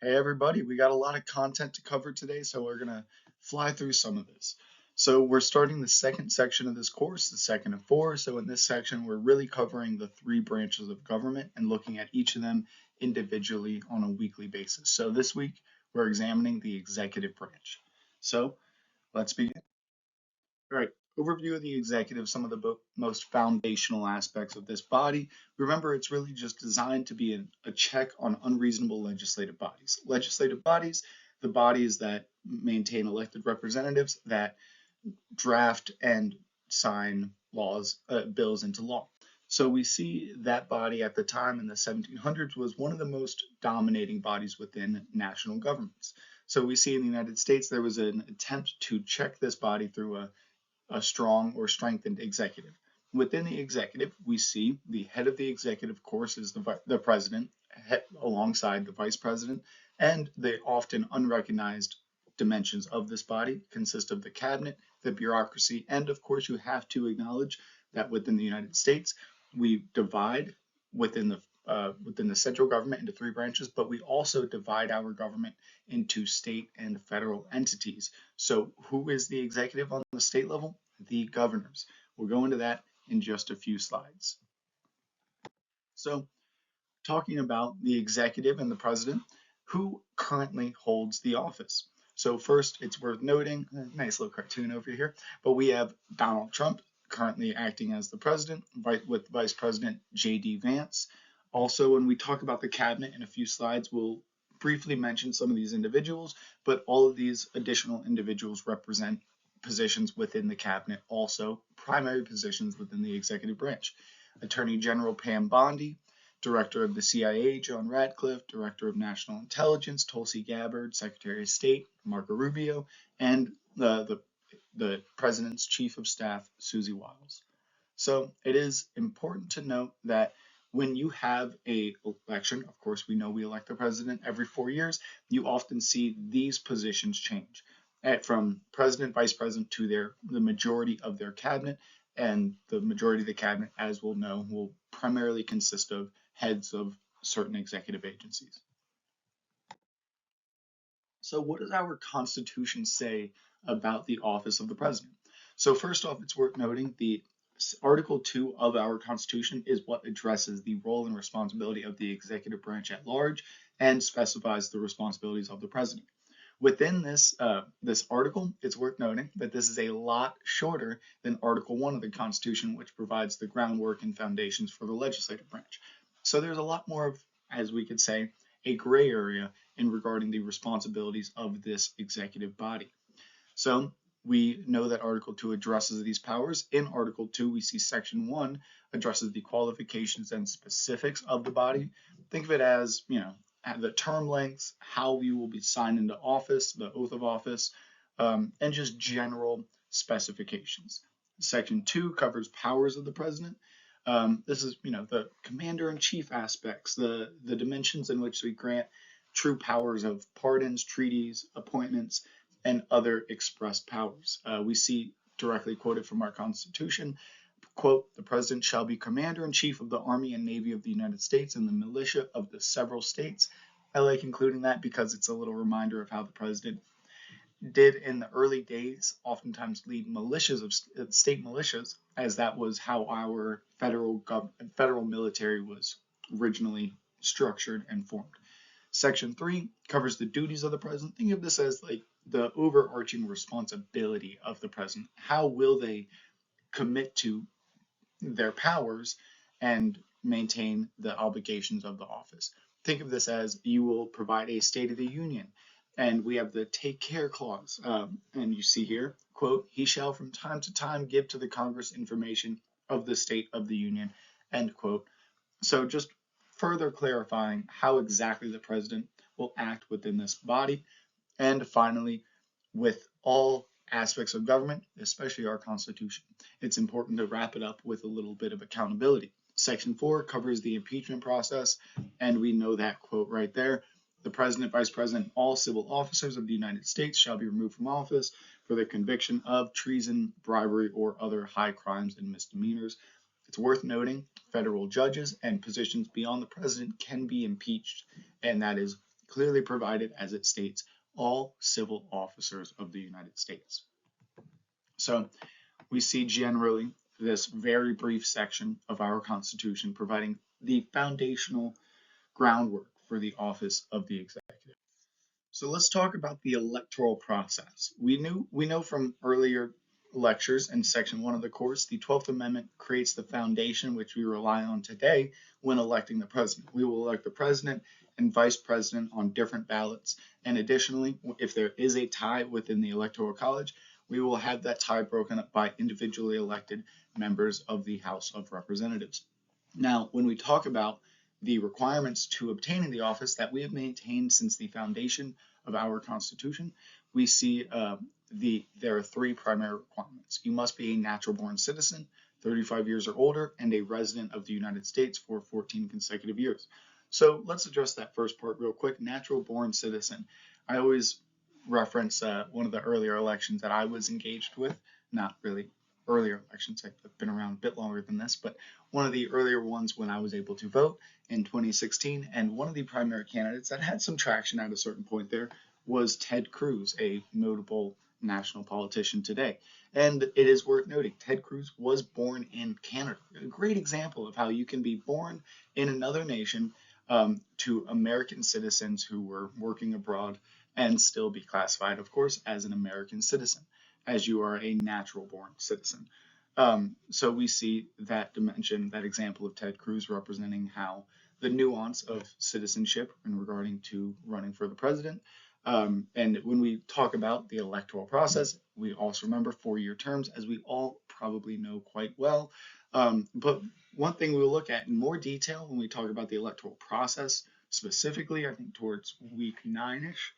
Hey everybody, we got a lot of content to cover today, so we're gonna fly through some of this. So we're starting the second section of this course, the second of four. So in this section, we're really covering the three branches of government and looking at each of them individually on a weekly basis. So this week, we're examining the executive branch. So let's begin. All right, overview of the executive, some of the most foundational aspects of this body. Remember, it's really just designed to be a check on unreasonable legislative bodies. Legislative bodies, the bodies that maintain elected representatives that draft and sign laws, bills into law. So we see that body at the time in the 1700s was one of the most dominating bodies within national governments. So we see in the United States there was an attempt to check this body through a strong or strengthened executive. Within the executive, we see the head of the executive, of course, is the president, alongside the vice president, and the often unrecognized dimensions of this body consist of the cabinet, the bureaucracy, and of course, you have to acknowledge that within the United States, we divide within the central government into three branches, but we also divide our government into state and federal entities. So who is the executive on the state level? The governors. We'll go into that in just a few slides. So talking about the executive and the president, who currently holds the office. So first, it's worth noting, nice little cartoon over here, but we have Donald Trump currently acting as the president with Vice President J.D. Vance. Also, when we talk about the cabinet in a few slides, we'll briefly mention some of these individuals, but all of these additional individuals represent positions within the cabinet, also primary positions within the executive branch. Attorney General Pam Bondi, Director of the CIA, John Ratcliffe, Director of National Intelligence, Tulsi Gabbard, Secretary of State, Marco Rubio, and the President's Chief of Staff, Susie Wiles. So it is important to note that when you have a election, of course, we know we elect the president every 4 years, you often see these positions change from president, vice president to the majority of their cabinet. And the majority of the cabinet, as we'll know, will primarily consist of heads of certain executive agencies. So what does our Constitution say about the office of the president? So first off, it's worth noting the Article 2 of our Constitution is what addresses the role and responsibility of the executive branch at large and specifies the responsibilities of the president. Within this article, it's worth noting that this is a lot shorter than Article 1 of the Constitution, which provides the groundwork and foundations for the legislative branch. So there's a lot more of, as we could say, a gray area in regarding the responsibilities of this executive body. So we know that Article 2 addresses these powers. In Article 2, we see Section 1 addresses the qualifications and specifics of the body. Think of it as, the term lengths, how you will be signed into office, the oath of office, and just general specifications. Section 2 covers powers of the president. This is, the commander-in-chief aspects, the dimensions in which we grant true powers of pardons, treaties, appointments, and other expressed powers. We see directly quoted from our Constitution, quote, the president shall be commander-in-chief of the Army and Navy of the United States and the militia of the several states. I like including that because it's a little reminder of how the president did in the early days oftentimes lead militias of state militias, as that was how our federal military was originally structured and formed. Section 3 covers the duties of the president. Think of this as like the overarching responsibility of the president. How will they commit to their powers and maintain the obligations of the office? Think of this as you will provide a State of the Union, and we have the take care clause. And you see here, quote, he shall from time to time give to the Congress information of the State of the Union, end quote. So just further clarifying how exactly the president will act within this body. And finally, with all aspects of government, especially our Constitution, it's important to wrap it up with a little bit of accountability. Section 4 covers the impeachment process, and we know that quote right there. The president, vice president, all civil officers of the United States shall be removed from office for the conviction of treason, bribery, or other high crimes and misdemeanors. It's worth noting federal judges and positions beyond the president can be impeached, and that is clearly provided as it states all civil officers of the United States. So we see generally this very brief section of our Constitution providing the foundational groundwork for the office of the executive. So let's talk about the electoral process. We know from earlier lectures in section 1 of the course, the 12th Amendment creates the foundation which we rely on today when electing the president. We will elect the president and vice president on different ballots. And additionally, if there is a tie within the Electoral College, we will have that tie broken up by individually elected members of the House of Representatives. Now, when we talk about the requirements to obtaining the office that we have maintained since the foundation of our Constitution, we see there are three primary requirements. You must be a natural born citizen, 35 years or older, and a resident of the United States for 14 consecutive years. So let's address that first part real quick. Natural born citizen. I always reference one of the earlier elections that I was engaged with, not really earlier elections, I've been around a bit longer than this, but one of the earlier ones when I was able to vote in 2016, and one of the primary candidates that had some traction at a certain point there was Ted Cruz, a notable national politician today. And it is worth noting, Ted Cruz was born in Canada. A great example of how you can be born in another nation to American citizens who were working abroad and still be classified, of course, as an American citizen, as you are a natural born citizen. So we see that dimension, that example of Ted Cruz representing how the nuance of citizenship in regarding to running for the president. And when we talk about the electoral process, we also remember 4-year terms, as we all probably know quite well. But one thing we'll look at in more detail when we talk about the electoral process specifically, I think towards week 9-ish.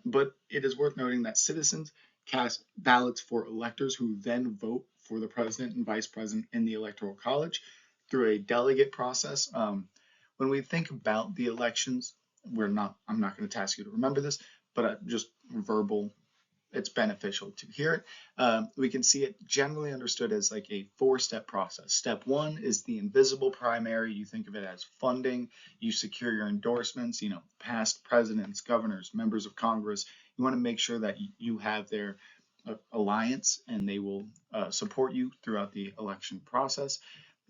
But it is worth noting that citizens cast ballots for electors who then vote for the president and vice president in the Electoral College through a delegate process. When we think about the elections, I'm not going to task you to remember this, but just verbal, it's beneficial to hear it. We can see it generally understood as like a 4-step process. Step 1 is the invisible primary. You think of it as funding. You secure your endorsements, past presidents, governors, members of Congress. You want to make sure that you have their alliance and they will support you throughout the election process.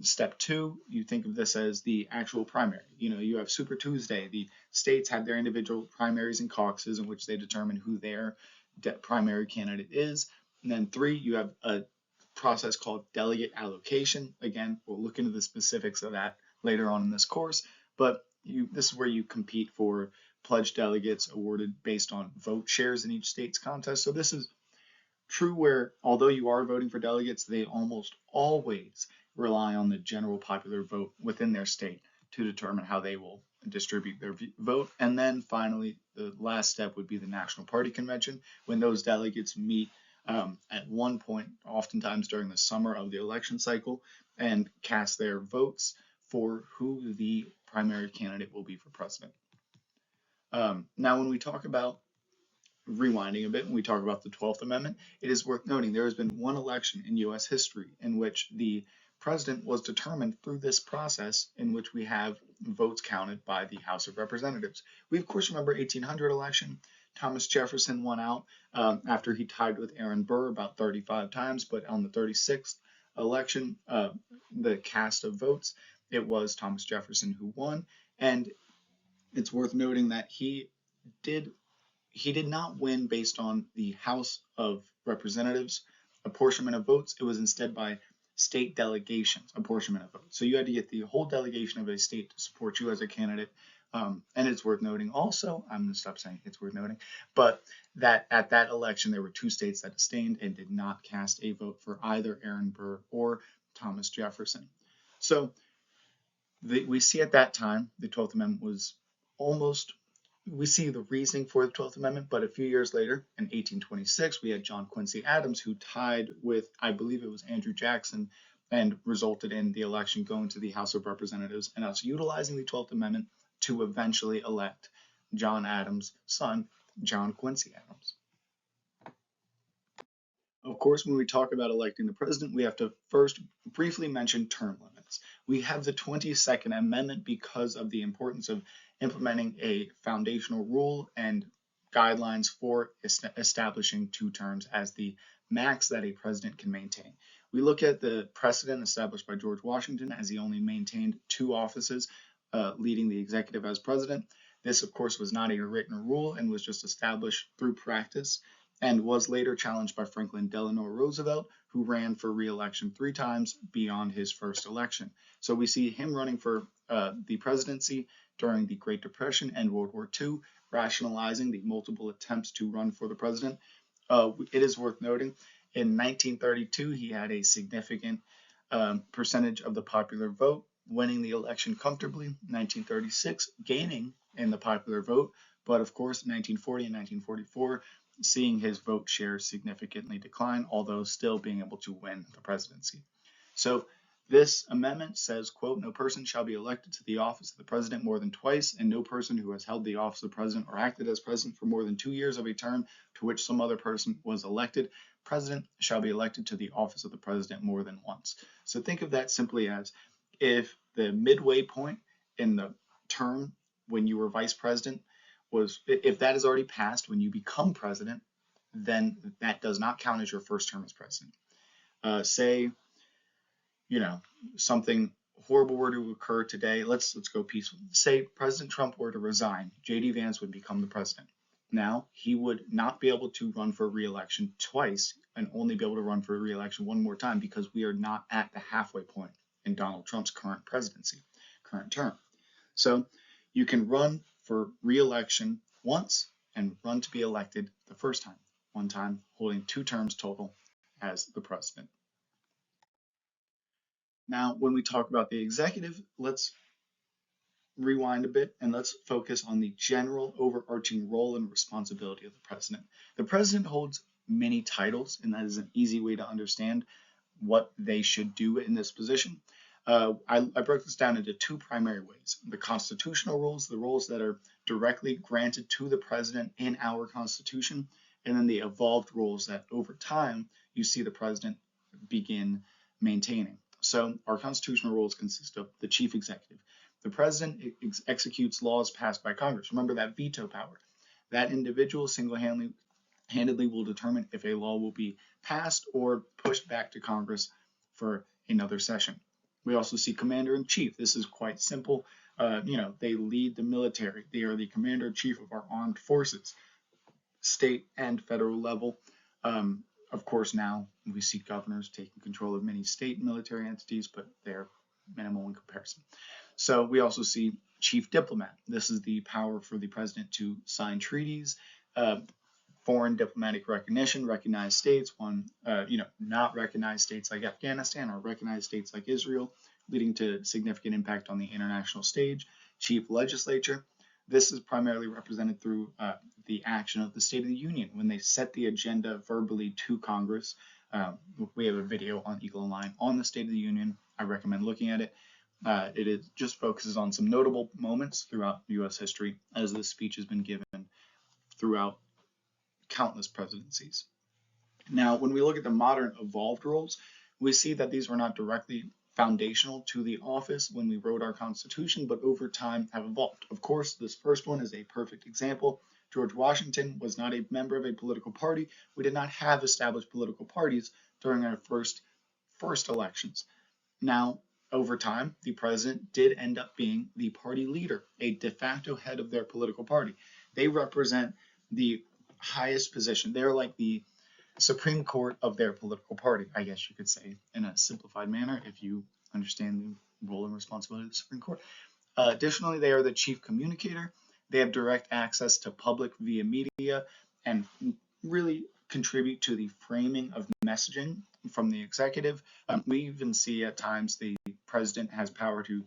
Step 2, you think of this as the actual primary. You have Super Tuesday. The states have their individual primaries and caucuses in which they determine who their primary candidate is. And then 3, you have a process called delegate allocation. Again, we'll look into the specifics of that later on in this course, but this is where you compete for pledged delegates awarded based on vote shares in each state's contest. So this is true where, although you are voting for delegates, they almost always rely on the general popular vote within their state to determine how they will distribute their vote. And then finally, the last step would be the National Party Convention, when those delegates meet at one point, oftentimes during the summer of the election cycle, and cast their votes for who the primary candidate will be for president. Now, when we talk about rewinding a bit, when we talk about the 12th Amendment, it is worth noting there has been one election in U.S. history in which the president was determined through this process in which we have votes counted by the House of Representatives. We, of course, remember 1800 election. Thomas Jefferson won out after he tied with Aaron Burr about 35 times, but on the 36th election, the cast of votes, it was Thomas Jefferson who won. And it's worth noting that he did not win based on the House of Representatives apportionment of votes. It was instead by state delegations apportionment of votes. So you had to get the whole delegation of a state to support you as a candidate. And it's worth noting also, I'm going to stop saying it's worth noting, but that at that election there were 2 states that abstained and did not cast a vote for either Aaron Burr or Thomas Jefferson. So we see at that time the 12th Amendment was we see the reasoning for the 12th Amendment, but a few years later, in 1826, we had John Quincy Adams, who tied with, I believe it was Andrew Jackson, and resulted in the election going to the House of Representatives, and us utilizing the 12th Amendment to eventually elect John Adams' son, John Quincy Adams. Of course, when we talk about electing the president, we have to first briefly mention term limits. We have the 22nd Amendment because of the importance of implementing a foundational rule and guidelines for establishing 2 terms as the max that a president can maintain. We look at the precedent established by George Washington, as he only maintained 2 offices, leading the executive as president. This, of course, was not a written rule and was just established through practice, and was later challenged by Franklin Delano Roosevelt, who ran for re-election 3 times beyond his first election. So we see him running for the presidency during the Great Depression and World War II, rationalizing the multiple attempts to run for the president. It is worth noting, in 1932, he had a significant percentage of the popular vote, winning the election comfortably. 1936, gaining in the popular vote, but of course, 1940 and 1944, seeing his vote share significantly decline, although still being able to win the presidency. So this amendment says, quote, "No person shall be elected to the office of the president more than twice, and no person who has held the office of president or acted as president for more than 2 years of a term to which some other person was elected president shall be elected to the office of the president more than once." So think of that simply as, if the midway point in the term when you were vice president was, if that is already passed when you become president, then that does not count as your first term as president. Say, something horrible were to occur today. Let's go peaceful. Say President Trump were to resign, J.D. Vance would become the president. Now, he would not be able to run for re-election twice and only be able to run for re-election one more time, because we are not at the halfway point in Donald Trump's current presidency, current term. So you can run for re-election once and run to be elected the first time, one time, holding 2 terms total as the president. Now, when we talk about the executive, let's rewind a bit and let's focus on the general overarching role and responsibility of the president. The president holds many titles, and that is an easy way to understand what they should do in this position. I broke this down into 2 primary ways: the constitutional roles, the roles that are directly granted to the president in our Constitution, and then the evolved roles that over time you see the president begin maintaining. So our constitutional roles consist of the chief executive. The president executes laws passed by Congress. Remember that veto power. That individual single-handedly will determine if a law will be passed or pushed back to Congress for another session. We also see commander-in-chief. This is quite simple. They lead the military. They are the commander-in-chief of our armed forces, state and federal level. Of course, now we see governors taking control of many state military entities, but they're minimal in comparison. So we also see chief diplomat. This is the power for the president to sign treaties, foreign diplomatic recognition, recognize states, not recognize states like Afghanistan or recognize states like Israel, leading to significant impact on the international stage. Chief legislature. This is primarily represented through the action of the State of the Union when they set the agenda verbally to Congress. We have a video on Eagle and Lion on the State of the Union. I recommend looking at it. It just focuses on some notable moments throughout U.S. history, as this speech has been given throughout countless presidencies. Now, when we look at the modern evolved roles, we see that these were not directly foundational to the office when we wrote our Constitution, but over time have evolved. Of course, this first one is a perfect example. George Washington was not a member of a political party. We did not have established political parties during our first elections. Now, over time, the president did end up being the party leader, a de facto head of their political party. They represent the highest position. They're like the Supreme Court of their political party, I guess you could say, in a simplified manner, if you understand the role and responsibility of the Supreme Court. Additionally, they are the chief communicator. They have direct access to public via media and really contribute to the framing of messaging from the executive. We even see at times the president has power to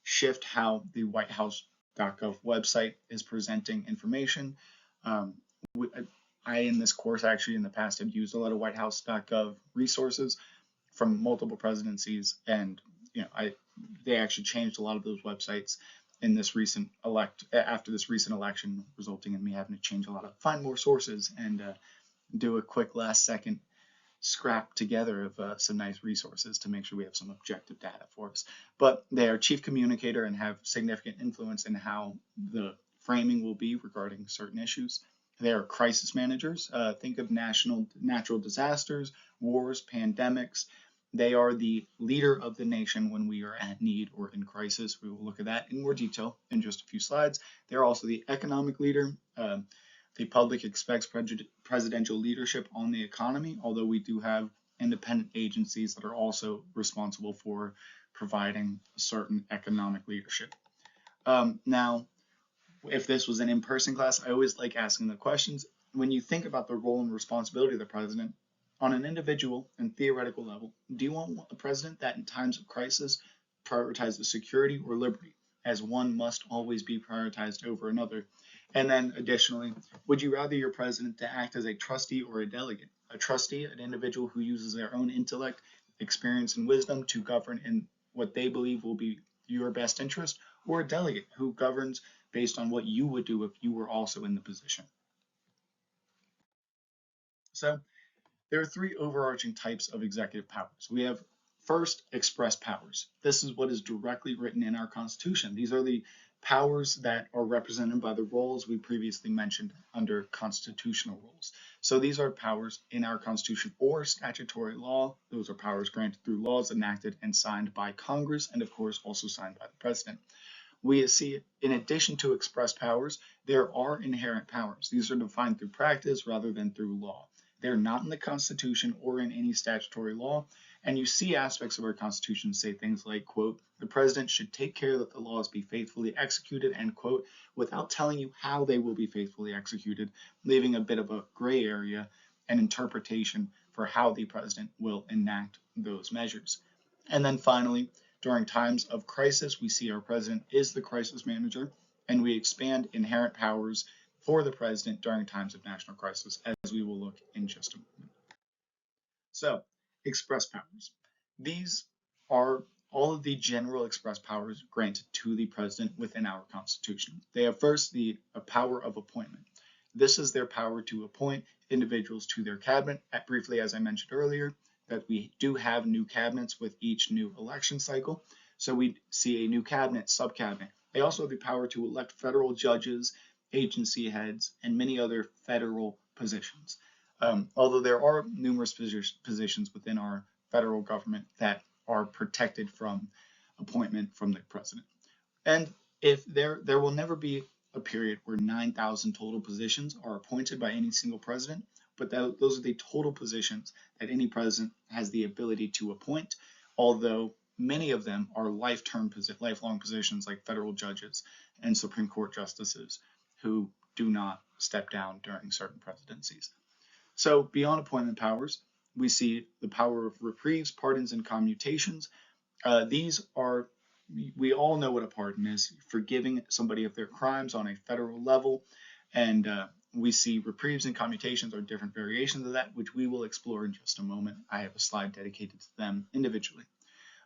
shift how the whitehouse.gov website is presenting information. I, in this course, actually in the past have used a lot of whitehouse.gov resources from multiple presidencies, and they actually changed a lot of those websites in this after this recent election, resulting in me having to find more sources and do a quick last second scrapped together of some nice resources to make sure we have some objective data for us. But they are chief communicator and have significant influence in how the framing will be regarding certain issues. They are crisis managers. Think of natural disasters, wars, pandemics. They are the leader of the nation when we are at need or in crisis. We will look at that in more detail in just a few slides. They're also the economic leader. The public expects presidential leadership on the economy, although we do have independent agencies that are also responsible for providing certain economic leadership. Now, if this was an in-person class, I always like asking the questions. When you think about the role and responsibility of the president, on an individual and theoretical level, do you want a president that in times of crisis prioritizes security or liberty, as one must always be prioritized over another? And then additionally, would you rather your president to act as a trustee or a delegate? A trustee, an individual who uses their own intellect, experience, and wisdom to govern in what they believe will be your best interest, or a delegate who governs based on what you would do if you were also in the position. So there are three overarching types of executive powers. We have first, express powers. This is what is directly written in our Constitution. These are the powers that are represented by the roles we previously mentioned under constitutional roles. So these are powers in our Constitution or statutory law. Those are powers granted through laws enacted and signed by Congress, and of course also signed by the President. We see, in addition to express powers, there are inherent powers. These are defined through practice rather than through law. They're not in the Constitution or in any statutory law, and you see aspects of our Constitution say things like, quote, the president should take care that the laws be faithfully executed, end quote, without telling you how they will be faithfully executed, leaving a bit of a gray area and interpretation for how the president will enact those measures. And then finally, during times of crisis, we see our president is the crisis manager, and we expand inherent powers for the president during times of national crisis, as we will look in just a moment. So, express powers. These are all of the general express powers granted to the president within our Constitution. They have first the power of appointment. This is their power to appoint individuals to their cabinet. Briefly, as I mentioned earlier, that we do have new cabinets with each new election cycle. So we see a new cabinet, sub-cabinet. They also have the power to elect federal judges, agency heads, and many other federal positions. Although there are numerous positions within our federal government that are protected from appointment from the president. And if there will never be a period where 9,000 total positions are appointed by any single president, but those are the total positions that any president has the ability to appoint, although many of them are lifelong positions like federal judges and Supreme Court justices who do not step down during certain presidencies. So beyond appointment powers, we see the power of reprieves, pardons, and commutations. These are, we all know what a pardon is, forgiving somebody of their crimes on a federal level, and we see reprieves and commutations are different variations of that, which we will explore in just a moment. I have a slide dedicated to them individually.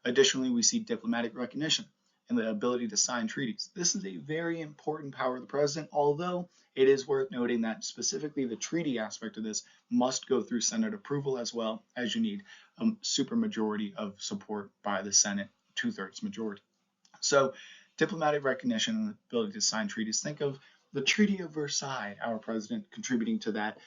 Additionally, we see diplomatic recognition and the ability to sign treaties. This is a very important power of the president, although it is worth noting that specifically the treaty aspect of this must go through Senate approval as well, as you need a supermajority of support by the Senate, 2/3 majority. So diplomatic recognition and the ability to sign treaties. Think of the Treaty of Versailles, our president contributing to that.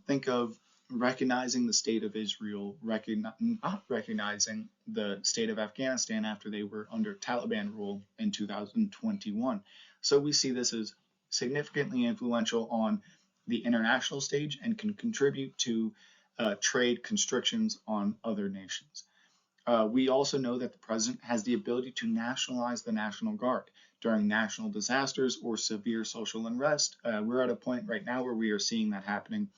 Think of recognizing the state of Israel, not recognizing the state of Afghanistan after they were under Taliban rule in 2021. So we see this as significantly influential on the international stage and can contribute to trade constrictions on other nations. We also know that the president has the ability to nationalize the National Guard during national disasters or severe social unrest. We're at a point right now where we are seeing that happening,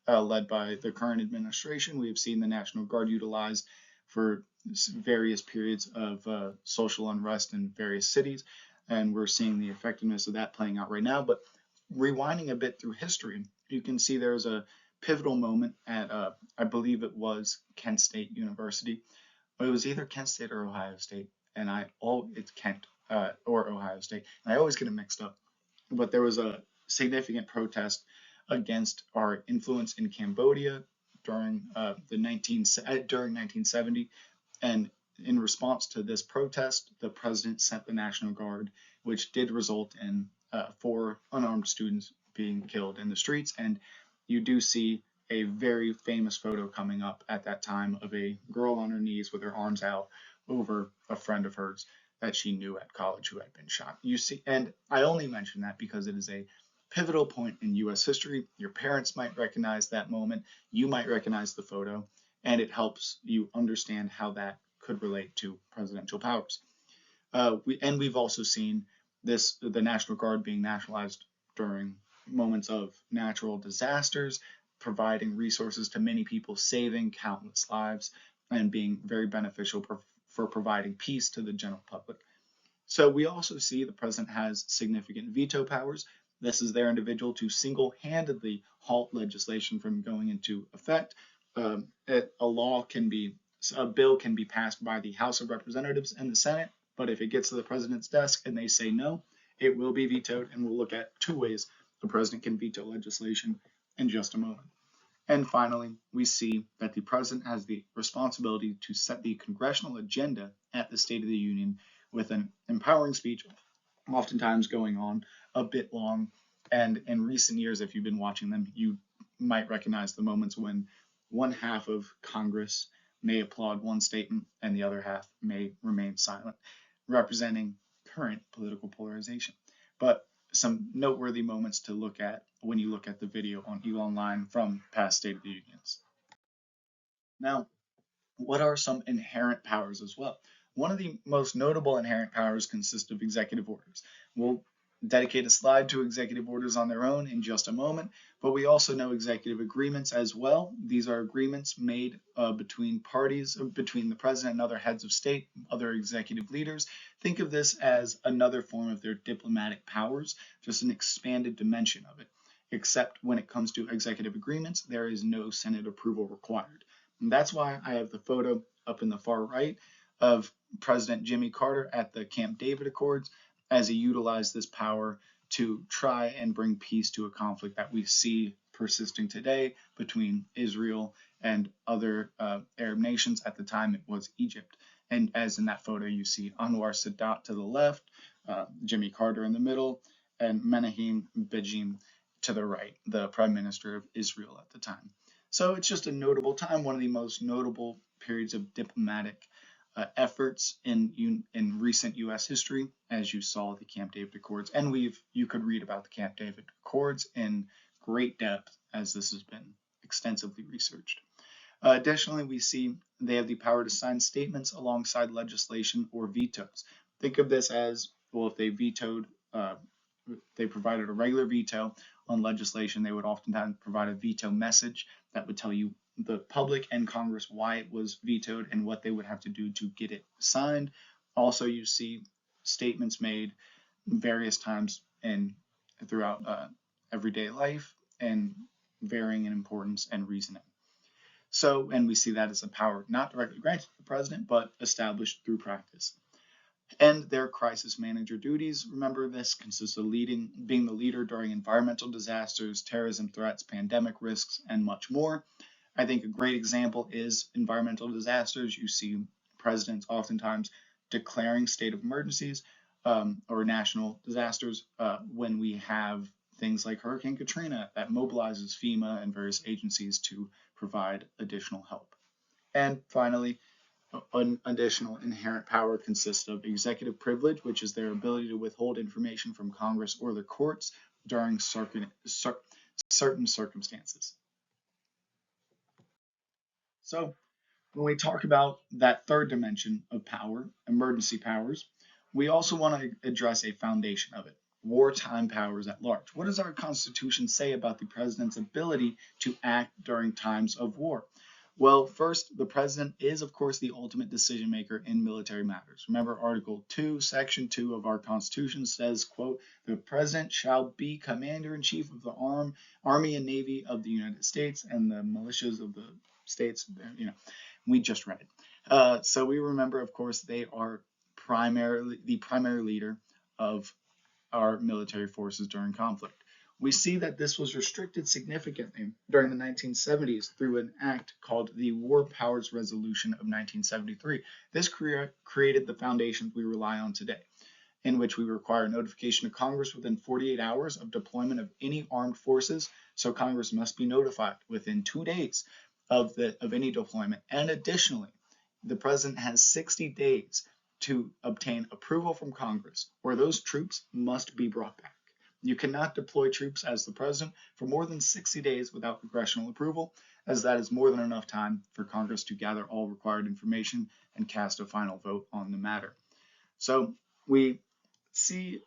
led by the current administration. We have seen the National Guard utilized for various periods of social unrest in various cities, and we're seeing the effectiveness of that playing out right now. But rewinding a bit through history, you can see there's a pivotal moment at, I believe it was Kent State University. It was either Kent State or Ohio State, and it's Kent or Ohio State, and I always get them mixed up. But there was a significant protest against our influence in Cambodia, during during 1970, and in response to this protest, the president sent the National Guard, which did result in 4 unarmed students being killed in the streets. And you do see a very famous photo coming up at that time of a girl on her knees with her arms out over a friend of hers that she knew at college who had been shot. You see, and I only mention that because it is a pivotal point in U.S. history. Your parents might recognize that moment. You might recognize the photo, and it helps you understand how that could relate to presidential powers. We've also seen the National Guard being nationalized during moments of natural disasters, providing resources to many people, saving countless lives, and being very beneficial for providing peace to the general public. So we also see the president has significant veto powers. This is their individual to single-handedly halt legislation from going into effect. A bill can be passed by the House of Representatives and the Senate, but if it gets to the president's desk and they say no, it will be vetoed. And we'll look at 2 ways the president can veto legislation in just a moment. And finally, we see that the president has the responsibility to set the congressional agenda at the State of the Union with an empowering speech, oftentimes going on a bit long. And in recent years, if you've been watching them, you might recognize the moments when one half of Congress may applaud one statement and the other half may remain silent, representing current political polarization. But some noteworthy moments to look at when you look at the video on ElonLine from past State of the Unions. Now, what are some inherent powers as well? One of the most notable inherent powers consists of executive orders. We'll dedicate a slide to executive orders on their own in just a moment, but we also know executive agreements as well. These are agreements made between parties, between the president and other heads of state, other executive leaders. Think of this as another form of their diplomatic powers, just an expanded dimension of it. Except when it comes to executive agreements, there is no Senate approval required. And that's why I have the photo up in the far right of President Jimmy Carter at the Camp David Accords as he utilized this power to try and bring peace to a conflict that we see persisting today between Israel and other Arab nations. At the time, it was Egypt. And as in that photo, you see Anwar Sadat to the left, Jimmy Carter in the middle, and Menachem Begin to the right, the Prime Minister of Israel at the time. So it's just a notable time, one of the most notable periods of diplomatic efforts in recent U.S. history, as you saw the Camp David Accords. And you could read about the Camp David Accords in great depth, as this has been extensively researched. Additionally, we see they have the power to sign statements alongside legislation or vetoes. Think of this as, well, if they provided a regular veto on legislation, they would oftentimes provide a veto message that would tell you, the public and Congress, why it was vetoed and what they would have to do to get it signed. Also, you see statements made various times throughout everyday life and varying in importance and reasoning. So, and we see that as a power not directly granted to the president, but established through practice. And their crisis manager duties, remember this, consists of being the leader during environmental disasters, terrorism threats, pandemic risks, and much more. I think a great example is environmental disasters. You see presidents oftentimes declaring state of emergencies or national disasters when we have things like Hurricane Katrina that mobilizes FEMA and various agencies to provide additional help. And finally, an additional inherent power consists of executive privilege, which is their ability to withhold information from Congress or the courts during certain circumstances. So when we talk about that third dimension of power, emergency powers, we also want to address a foundation of it, wartime powers at large. What does our Constitution say about the president's ability to act during times of war? Well, first, the president is, of course, the ultimate decision maker in military matters. Remember, Article 2, Section 2 of our Constitution says, quote, "The president shall be commander-in-chief of the Army and Navy of the United States and the militias of the states." We just read it. So we remember, of course, they are the primary leader of our military forces during conflict. We see that this was restricted significantly during the 1970s through an act called the War Powers Resolution of 1973. This created the foundations we rely on today, in which we require notification to Congress within 48 hours of deployment of any armed forces. So Congress must be notified within 2 days of any deployment. And additionally, the president has 60 days to obtain approval from Congress, or those troops must be brought back. You cannot deploy troops as the president for more than 60 days without congressional approval, as that is more than enough time for Congress to gather all required information and cast a final vote on the matter. So we see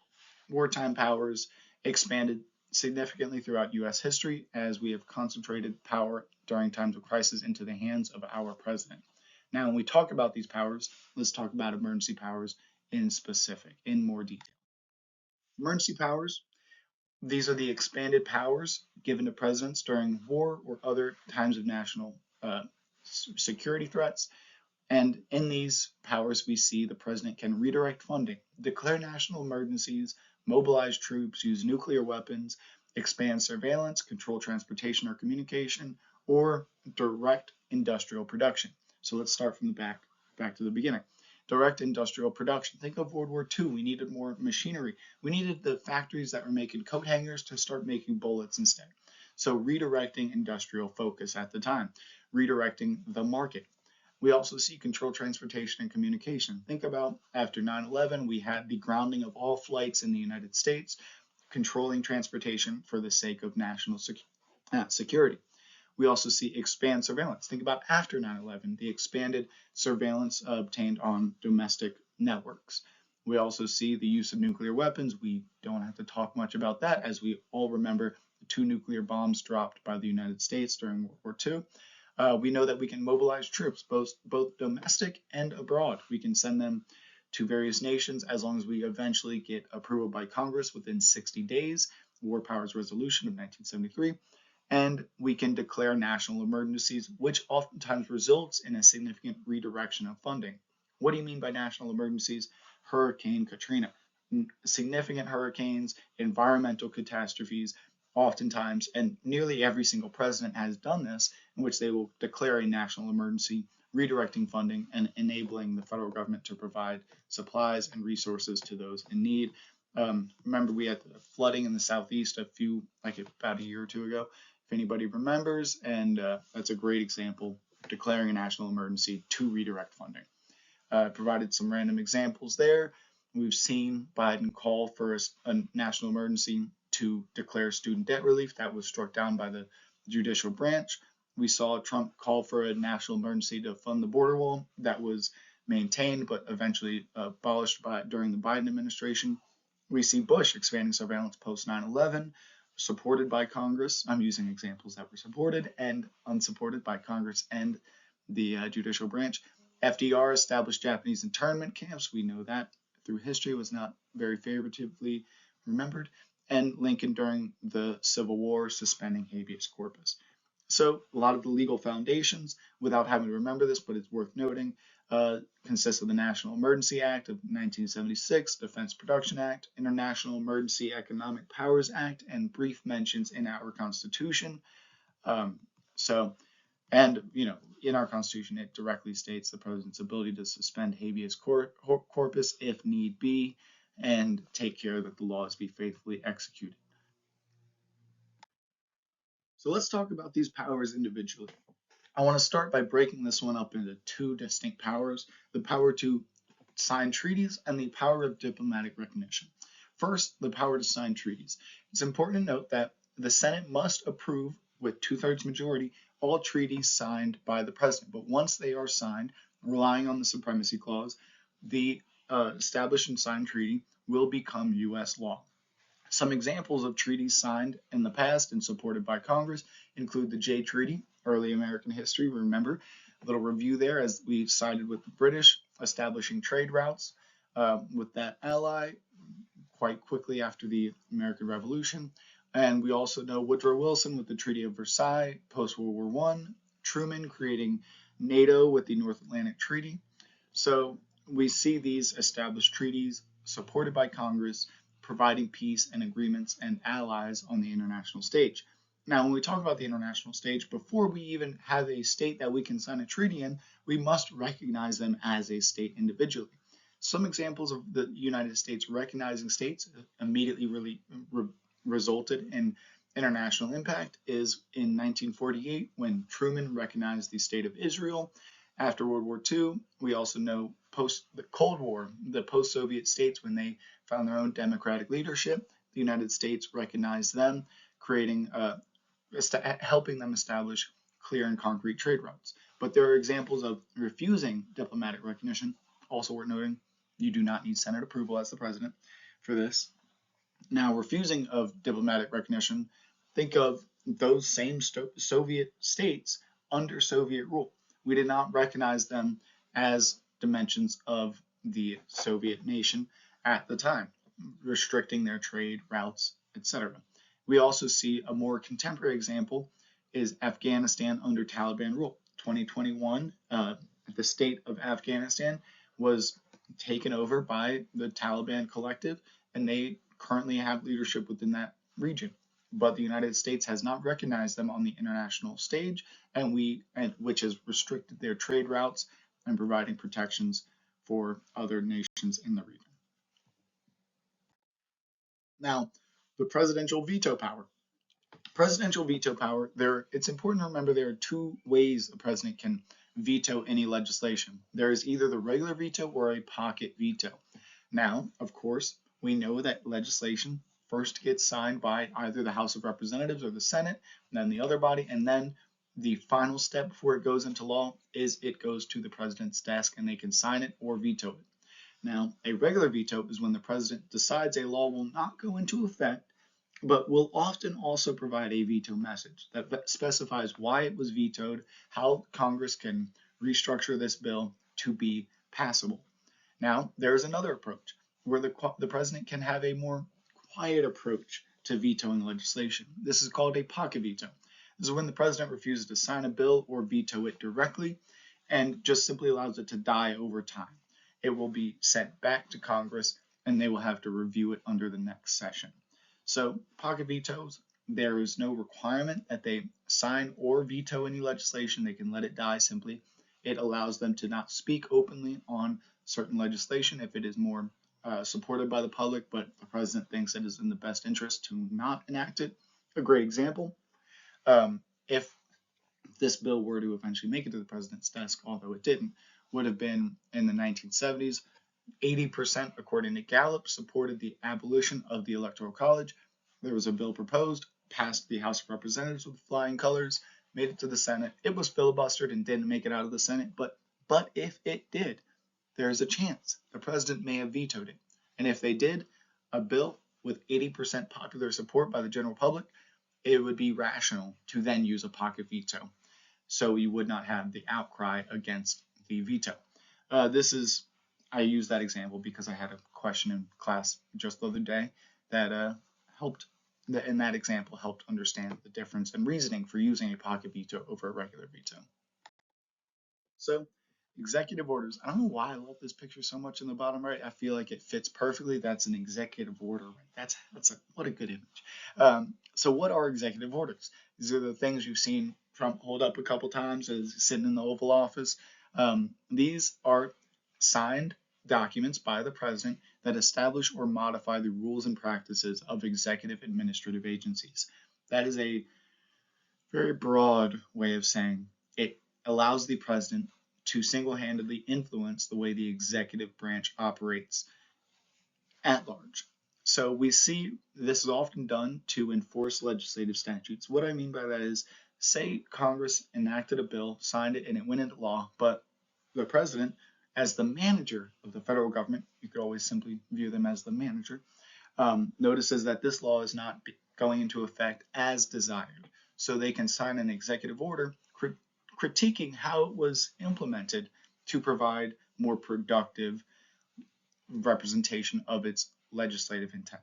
wartime powers expanded significantly throughout U.S. history as we have concentrated power during times of crisis into the hands of our president. Now, when we talk about these powers, let's talk about emergency powers in more detail. Emergency powers, these are the expanded powers given to presidents during war or other times of national security threats. And in these powers, we see the president can redirect funding, declare national emergencies, mobilize troops, use nuclear weapons, expand surveillance, control transportation or communication, or direct industrial production. So let's start from the back to the beginning. Direct industrial production. Think of World War II. We needed more machinery. We needed the factories that were making coat hangers to start making bullets instead. So redirecting industrial focus at the time, redirecting the market. We also see control transportation and communication. Think about after 9/11, we had the grounding of all flights in the United States, controlling transportation for the sake of national security. We also see expand surveillance. Think about after 9/11, the expanded surveillance obtained on domestic networks. We also see the use of nuclear weapons. We don't have to talk much about that, as we all remember the 2 nuclear bombs dropped by the United States during World War II. We know that we can mobilize troops, both domestic and abroad. We can send them to various nations as long as we eventually get approval by Congress within 60 days, War Powers Resolution of 1973. And we can declare national emergencies, which oftentimes results in a significant redirection of funding. What do you mean by national emergencies? Hurricane Katrina, significant hurricanes, environmental catastrophes, oftentimes, and nearly every single president has done this, in which they will declare a national emergency, redirecting funding and enabling the federal government to provide supplies and resources to those in need. Remember, we had the flooding in the Southeast about a year or two ago, if anybody remembers, and that's a great example of declaring a national emergency to redirect funding. Provided some random examples there. We've seen Biden call for a national emergency to declare student debt relief. That was struck down by the judicial branch. We saw Trump call for a national emergency to fund the border wall. That was maintained but eventually abolished during the Biden administration. We see Bush expanding surveillance post 9/11, supported by Congress. I'm using examples that were supported and unsupported by Congress and the judicial branch. FDR established Japanese internment camps. We know that through history was not very favorably remembered. And Lincoln during the Civil War, suspending habeas corpus. So a lot of the legal foundations, without having to remember this, but it's worth noting, consists of the National Emergency Act of 1976, Defense Production Act, International Emergency Economic Powers Act, and brief mentions in our Constitution. In our Constitution, it directly states the president's ability to suspend habeas corpus if need be, and take care that the laws be faithfully executed. So let's talk about these powers individually. I want to start by breaking this one up into 2 distinct powers, the power to sign treaties and the power of diplomatic recognition. First, the power to sign treaties. It's important to note that the Senate must approve with 2/3 majority all treaties signed by the president, but once they are signed, relying on the Supremacy Clause, the established and signed treaty will become U.S. law. Some examples of treaties signed in the past and supported by Congress include the Jay Treaty, early American history. Remember, a little review there, as we sided with the British, establishing trade routes with that ally quite quickly after the American Revolution. And we also know Woodrow Wilson with the Treaty of Versailles post-World War I, Truman creating NATO with the North Atlantic Treaty. So we see these established treaties supported by Congress, providing peace and agreements and allies on the international stage. Now, when we talk about the international stage, before we even have a state that we can sign a treaty in, we must recognize them as a state individually. Some examples of the United States recognizing states immediately really resulted in international impact is in 1948 when Truman recognized the state of Israel. After World War II, we also know post the Cold War, the post-Soviet states, when they found their own democratic leadership, the United States recognized them, creating helping them establish clear and concrete trade routes. But there are examples of refusing diplomatic recognition. Also worth noting, you do not need Senate approval as the president for this. Now, refusing of diplomatic recognition, think of those same Soviet states under Soviet rule. We did not recognize them as dimensions of the Soviet nation at the time, restricting their trade routes, etc. We also see a more contemporary example is Afghanistan under Taliban rule. 2021, the state of Afghanistan was taken over by the Taliban collective, and they currently have leadership within that region. But the United States has not recognized them on the international stage, which has restricted their trade routes and providing protections for other nations in the region. Now, the presidential veto power. Presidential veto power, it's important to remember there are two ways the president can veto any legislation. There is either the regular veto or a pocket veto. Now, of course, we know that legislation first gets signed by either the House of Representatives or the Senate, and then the other body, and then the final step before it goes into law is it goes to the president's desk and they can sign it or veto it. Now, a regular veto is when the president decides a law will not go into effect, but will often also provide a veto message that specifies why it was vetoed, how Congress can restructure this bill to be passable. Now, there's another approach where the president can have a more quiet approach to vetoing legislation. This is called a pocket veto. This is when the president refuses to sign a bill or veto it directly and just simply allows it to die over time. It will be sent back to Congress and they will have to review it under the next session. So pocket vetoes, there is no requirement that they sign or veto any legislation. They can let it die simply. It allows them to not speak openly on certain legislation if it is more supported by the public, but the president thinks it is in the best interest to not enact it. A great example, if this bill were to eventually make it to the president's desk, although it didn't, would have been in the 1970s. 80%, according to Gallup, supported the abolition of the Electoral College. There was a bill proposed, passed the House of Representatives with flying colors, made it to the Senate. It was filibustered and didn't make it out of the Senate, but if it did, there's a chance the president may have vetoed it. And if they did, a bill with 80% popular support by the general public, it would be rational to then use a pocket veto. So you would not have the outcry against the veto. I use that example because I had a question in class just the other day that in that example helped understand the difference in reasoning for using a pocket veto over a regular veto. So executive orders. I don't know why I love this picture so much in the bottom right. I feel like it fits perfectly. That's an executive order. What a good image. So what are executive orders? These are the things you've seen Trump hold up a couple times as sitting in the Oval Office. These are signed documents by the president that establish or modify the rules and practices of executive administrative agencies. That is a very broad way of saying it allows the president to single-handedly influence the way the executive branch operates at large. So we see this is often done to enforce legislative statutes. What I mean by that is, say Congress enacted a bill, signed it, and it went into law, but the president, as the manager of the federal government, you could always simply view them as the manager, notices that this law is not going into effect as desired. So they can sign an executive order critiquing how it was implemented to provide more productive representation of its legislative intent.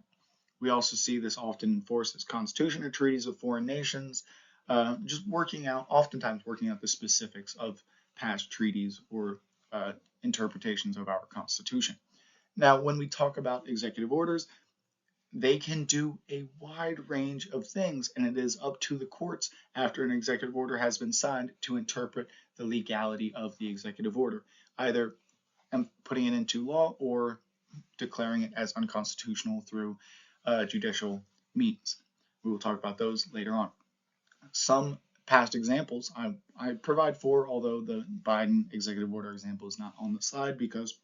We also see this often enforced as constitution or treaties with foreign nations, oftentimes working out the specifics of past treaties or interpretations of our Constitution. Now, when we talk about executive orders, they can do a wide range of things, and it is up to the courts after an executive order has been signed to interpret the legality of the executive order, either putting it into law or declaring it as unconstitutional through judicial means. We will talk about those later on. Some past examples I provide for, although the Biden executive order example is not on the slide because it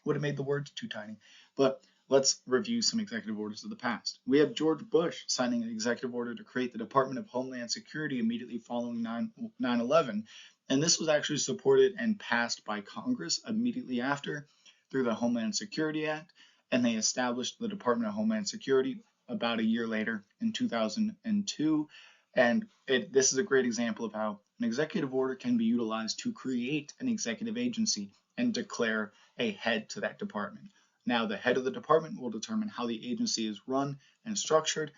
would have made the words too tiny. But let's review some executive orders of the past. We have George Bush signing an executive order to create the Department of Homeland Security immediately following 9/11. And this was actually supported and passed by Congress immediately after through the Homeland Security Act. And they established the Department of Homeland Security about a year later in 2002. And this is a great example of how an executive order can be utilized to create an executive agency and declare a head to that department. Now, the head of the department will determine how the agency is run and structured,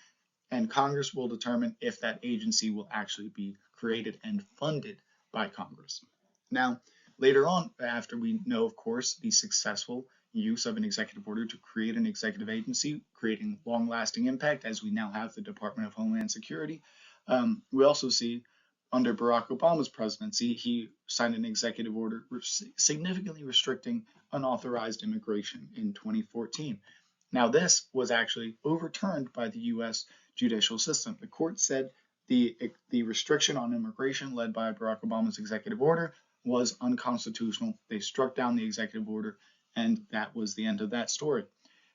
and Congress will determine if that agency will actually be created and funded by Congress. Now, later on, after we know, of course, the successful use of an executive order to create an executive agency, creating long-lasting impact, as we now have the Department of Homeland Security, we also see under Barack Obama's presidency, he signed an executive order significantly restricting unauthorized immigration in 2014. Now, this was actually overturned by the U.S. judicial system. The court said the restriction on immigration led by Barack Obama's executive order was unconstitutional. They struck down the executive order, and that was the end of that story.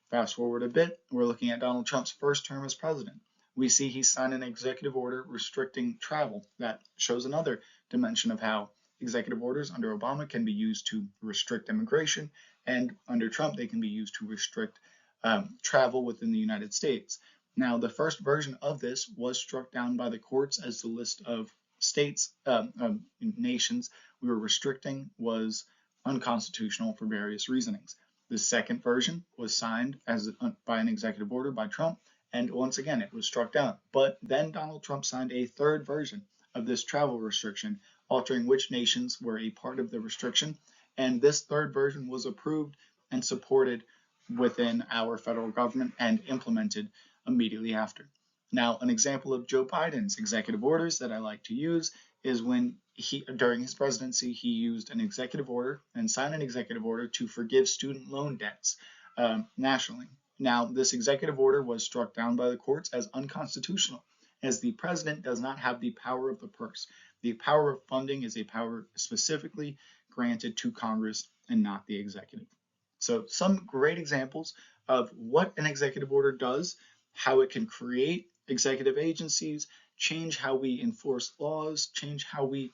Fast forward a bit, we're looking at Donald Trump's first term as president. We see he signed an executive order restricting travel. That shows another dimension of how executive orders under Obama can be used to restrict immigration, and under Trump they can be used to restrict travel within the United States. Now, the first version of this was struck down by the courts as the list of states, nations we were restricting was unconstitutional for various reasonings. The second version was signed by an executive order by Trump, and once again it was struck down. But then Donald Trump signed a third version of this travel restriction, altering which nations were a part of the restriction, and this third version was approved and supported within our federal government and implemented immediately after. Now, an example of Joe Biden's executive orders that I like to use is when during his presidency, he used an executive order and signed an executive order to forgive student loan debts nationally. Now, this executive order was struck down by the courts as unconstitutional, as the president does not have the power of the purse. The power of funding is a power specifically granted to Congress and not the executive. So some great examples of what an executive order does, how it can create executive agencies, change how we enforce laws, change how we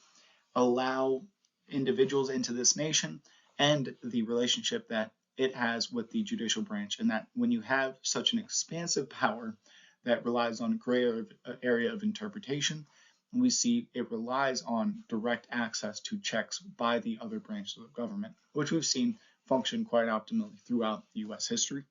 allow individuals into this nation, and the relationship that it has with the judicial branch. And that when you have such an expansive power that relies on a gray area of interpretation, we see it relies on direct access to checks by the other branches of government, which we've seen function quite optimally throughout U.S. history.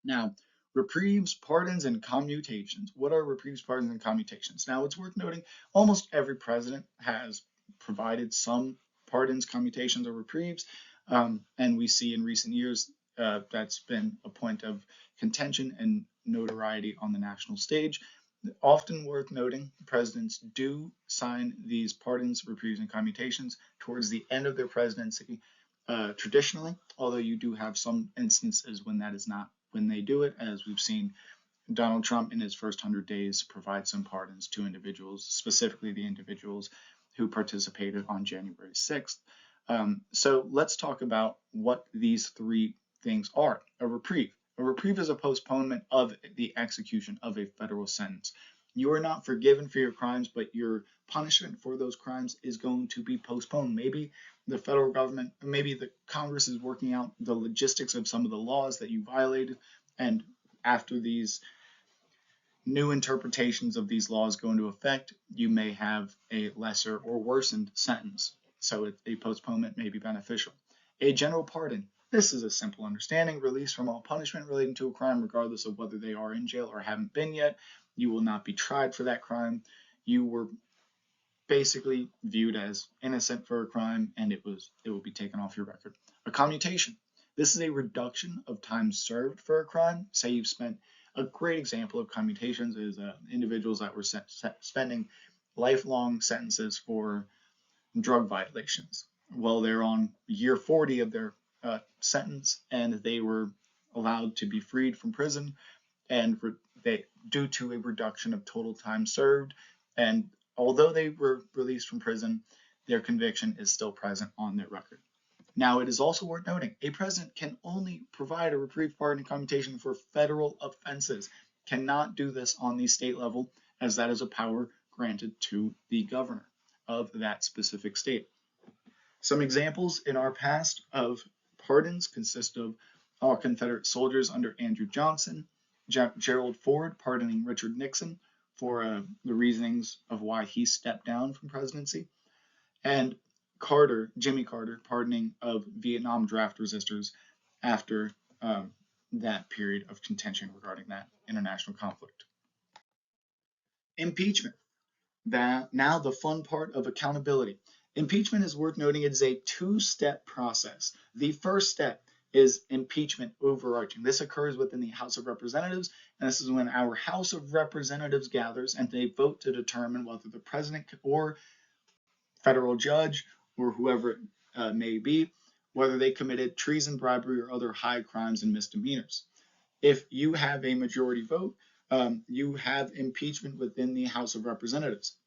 Now, reprieves, pardons, and commutations. What are reprieves, pardons, and commutations? Now, it's worth noting almost every president has provided some pardons, commutations, or reprieves, and we see in recent years that's been a point of contention and notoriety on the national stage. Often worth noting, presidents do sign these pardons, reprieves, and commutations towards the end of their presidency traditionally, although you do have some instances when that is not when they do it, as we've seen Donald Trump in his first 100 days provide some pardons to individuals, specifically the individuals who participated on January 6th. So let's talk about what these three things are. A reprieve. A reprieve is a postponement of the execution of a federal sentence. You are not forgiven for your crimes, but your punishment for those crimes is going to be postponed. Maybe the federal government, maybe the Congress is working out the logistics of some of the laws that you violated, and after these new interpretations of these laws go into effect, you may have a lesser or worsened sentence. So a postponement may be beneficial. A general pardon. This is a simple understanding, release from all punishment relating to a crime, regardless of whether they are in jail or haven't been yet. You will not be tried for that crime. You were basically viewed as innocent for a crime, and it will be taken off your record. A commutation. This is a reduction of time served for a crime. Say you've spent, a great example of commutations is individuals that were spending lifelong sentences for drug violations. Well, they're on year 40 of their sentence, and they were allowed to be freed from prison, and due to a reduction of total time served, and although they were released from prison, their conviction is still present on their record. Now, it is also worth noting, a president can only provide a reprieve, pardon, and commutation for federal offenses, cannot do this on the state level, as that is a power granted to the governor of that specific state. Some examples in our past of pardons consist of all Confederate soldiers under Andrew Johnson, Gerald Ford pardoning Richard Nixon for the reasonings of why he stepped down from presidency, and Jimmy Carter, pardoning of Vietnam draft resistors after that period of contention regarding that international conflict. Impeachment. Now the fun part of accountability. Impeachment is worth noting it is a two-step process. The first step is impeachment overarching. This occurs within the House of Representatives, and this is when our House of Representatives gathers and they vote to determine whether the president or federal judge or whoever it may be, whether they committed treason, bribery, or other high crimes and misdemeanors. If you have a majority vote, you have impeachment within the House of Representatives.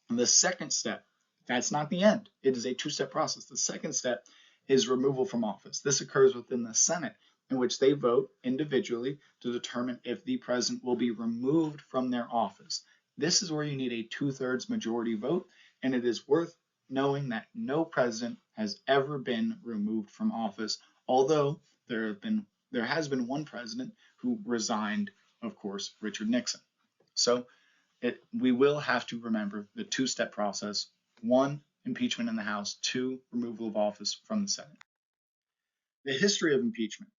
And the second step, that's not the end. It is a two-step process. The second step is removal from office. This occurs within the Senate, in which they vote individually to determine if the president will be removed from their office. This is where you need a 2/3 majority vote, and it is worth knowing that no president has ever been removed from office, although there has been one president who resigned, of course, Richard Nixon. So we will have to remember the two-step process: 1, impeachment in the House; 2, removal of office from the Senate. The history of impeachment.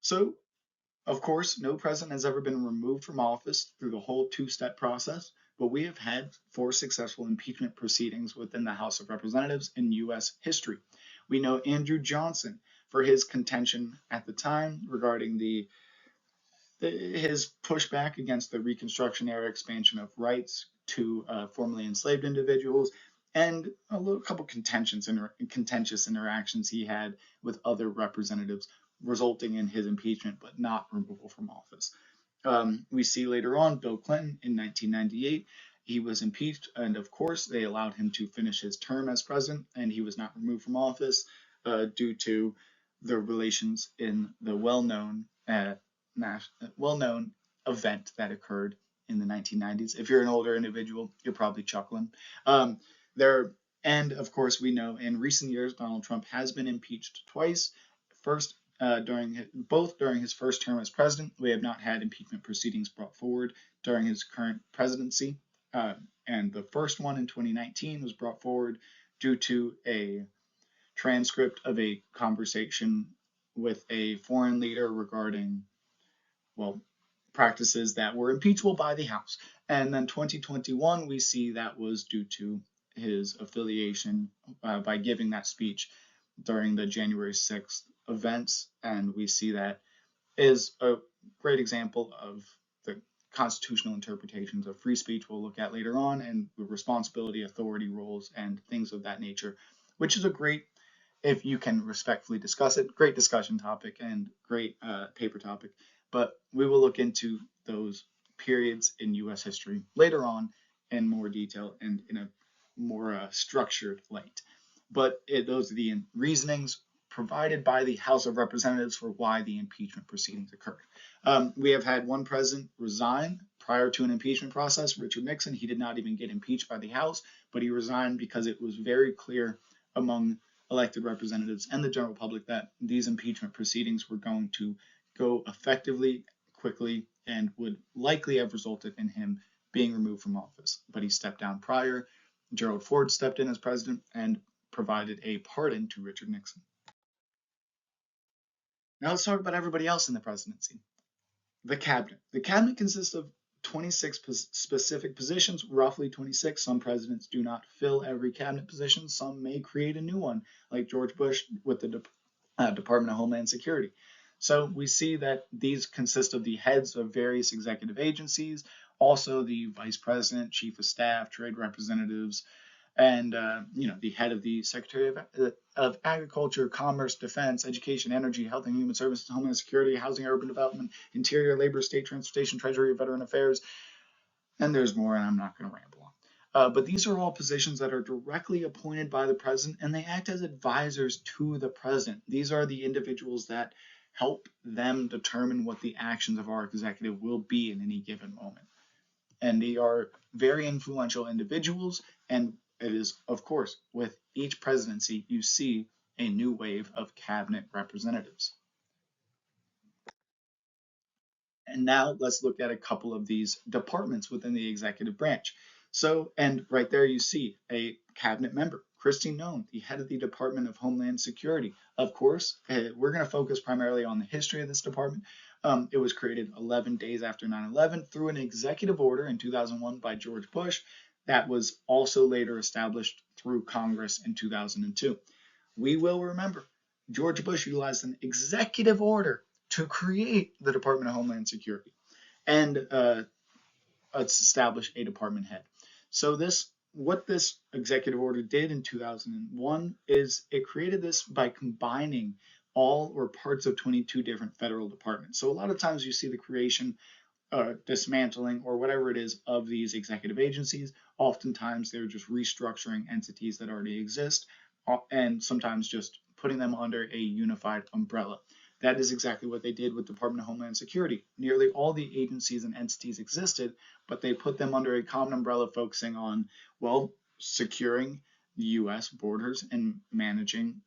So, of course, no president has ever been removed from office through the whole two-step process, but we have had 4 successful impeachment proceedings within the House of Representatives in U.S. history. We know Andrew Johnson for his contention at the time regarding his pushback against the Reconstruction era expansion of rights to formerly enslaved individuals, and a couple contentious interactions he had with other representatives, resulting in his impeachment but not removal from office. We see later on Bill Clinton in 1998. He was impeached, and of course, they allowed him to finish his term as president, and he was not removed from office due to the relations in the well-known event that occurred in the 1990s. If you're an older individual, you're probably chuckling. And of course, we know in recent years, Donald Trump has been impeached twice. First, both during his first term as president. We have not had impeachment proceedings brought forward during his current presidency. And the first one in 2019 was brought forward due to a transcript of a conversation with a foreign leader regarding, practices that were impeachable by the House. And then 2021, we see that was due to his affiliation by giving that speech during the January 6th events. And we see that is a great example of the constitutional interpretations of free speech we'll look at later on, and the responsibility, authority roles, and things of that nature, which is a great, if you can respectfully discuss it, great discussion topic and great paper topic. But we will look into those periods in U.S. history later on in more detail and in a more structured light. But those are the reasonings provided by the House of Representatives for why the impeachment proceedings occurred. We have had one president resign prior to an impeachment process, Richard Nixon. He did not even get impeached by the House, but he resigned because it was very clear among elected representatives and the general public that these impeachment proceedings were going to go effectively, quickly, and would likely have resulted in him being removed from office. But he stepped down prior. Gerald Ford stepped in as president and provided a pardon to Richard Nixon. Now let's talk about everybody else in the presidency. The cabinet. The cabinet consists of 26 specific positions, roughly 26. Some presidents do not fill every cabinet position. Some may create a new one, like George Bush with the Department of Homeland Security. So we see that these consist of the heads of various executive agencies, also the vice president, chief of staff, trade representatives, and the head of the Secretary of Agriculture, Commerce, Defense, Education, Energy, Health and Human Services, Homeland Security, Housing, Urban Development, Interior, Labor, State Transportation, Treasury, Veteran Affairs, and there's more, and I'm not going to ramble on. But these are all positions that are directly appointed by the president, and they act as advisors to the president. These are the individuals that help them determine what the actions of our executive will be in any given moment. And they are very influential individuals, and it is, of course, with each presidency, you see a new wave of cabinet representatives. And now let's look at a couple of these departments within the executive branch. So, and right there you see a cabinet member, Kristi Noem, the head of the Department of Homeland Security. Of course, we're going to focus primarily on the history of this department. It was created 11 days after 9/11 through an executive order in 2001 by George Bush that was also later established through Congress in 2002. We will remember George Bush utilized an executive order to create the Department of Homeland Security and establish a department head. So what this executive order did in 2001 is it created this by combining all or parts of 22 different federal departments. So a lot of times you see the creation, dismantling, or whatever it is of these executive agencies. Oftentimes they're just restructuring entities that already exist, and sometimes just putting them under a unified umbrella. That is exactly what they did with Department of Homeland Security. Nearly all the agencies and entities existed, but they put them under a common umbrella focusing on, well, securing the U.S. borders and managing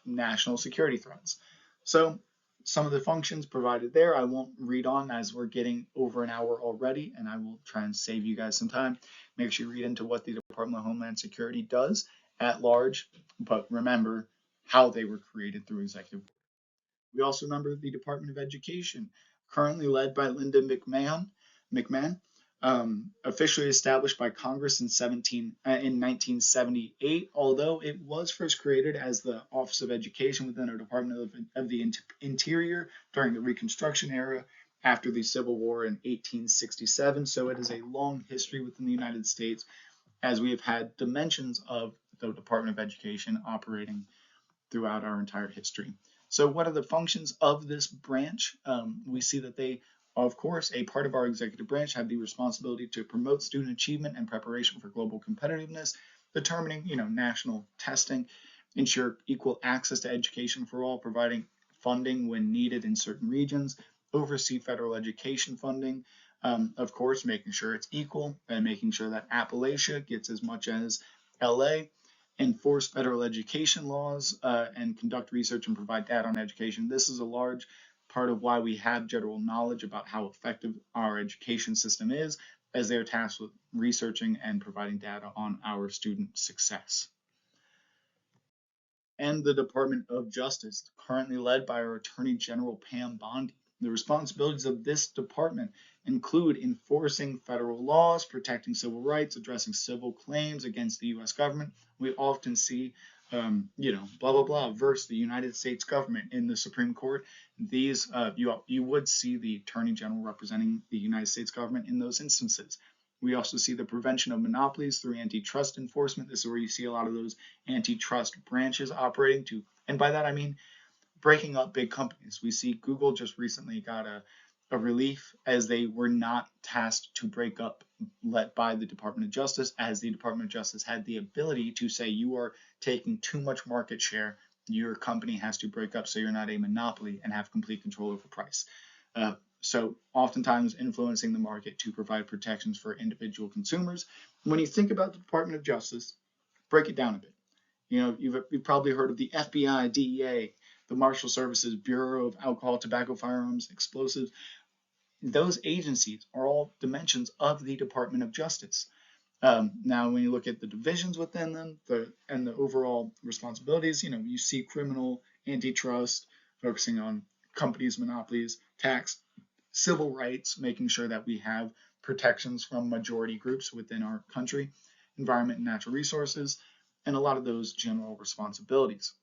national security threats. So some of the functions provided there, I won't read on as we're getting over an hour already, and I will try and save you guys some time. Make sure you read into what the Department of Homeland Security does at large, but remember how they were created through executive. We also remember the Department of Education, currently led by Linda McMahon, officially established by Congress in 1978, although it was first created as the Office of Education within our Department of the Interior during the Reconstruction era after the Civil War in 1867. So it is a long history within the United States, as we have had dimensions of the Department of Education operating throughout our entire history. So what are the functions of this branch? We see that they, of course, a part of our executive branch, have the responsibility to promote student achievement and preparation for global competitiveness, determining, national testing, ensure equal access to education for all, providing funding when needed in certain regions, oversee federal education funding, of course, making sure it's equal and making sure that Appalachia gets as much as LA, enforce federal education laws, and conduct research and provide data on education. This is a large part of why we have general knowledge about how effective our education system is, as they are tasked with researching and providing data on our student success. And the Department of Justice, currently led by our Attorney General Pam Bondi. The responsibilities of this department include enforcing federal laws, protecting civil rights, addressing civil claims against the U.S. government. We often see, blah, blah, blah, versus the United States government in the Supreme Court. These, you would see the Attorney General representing the United States government in those instances. We also see the prevention of monopolies through antitrust enforcement. This is where you see a lot of those antitrust branches operating to, and by that I mean breaking up big companies. We see Google just recently got a relief as they were not tasked to break up let by the Department of Justice, as the Department of Justice had the ability to say you are taking too much market share, your company has to break up so you're not a monopoly and have complete control over price. So oftentimes influencing the market to provide protections for individual consumers. When you think about the Department of Justice, break it down a bit. You've probably heard of the FBI, DEA, the Marshal Services, Bureau of Alcohol, Tobacco, Firearms, Explosives. Those agencies are all dimensions of the Department of Justice. Now, when you look at the divisions within them and the overall responsibilities, you see criminal, antitrust, focusing on companies, monopolies, tax, civil rights, making sure that we have protections from majority groups within our country, environment and natural resources, and a lot of those general responsibilities.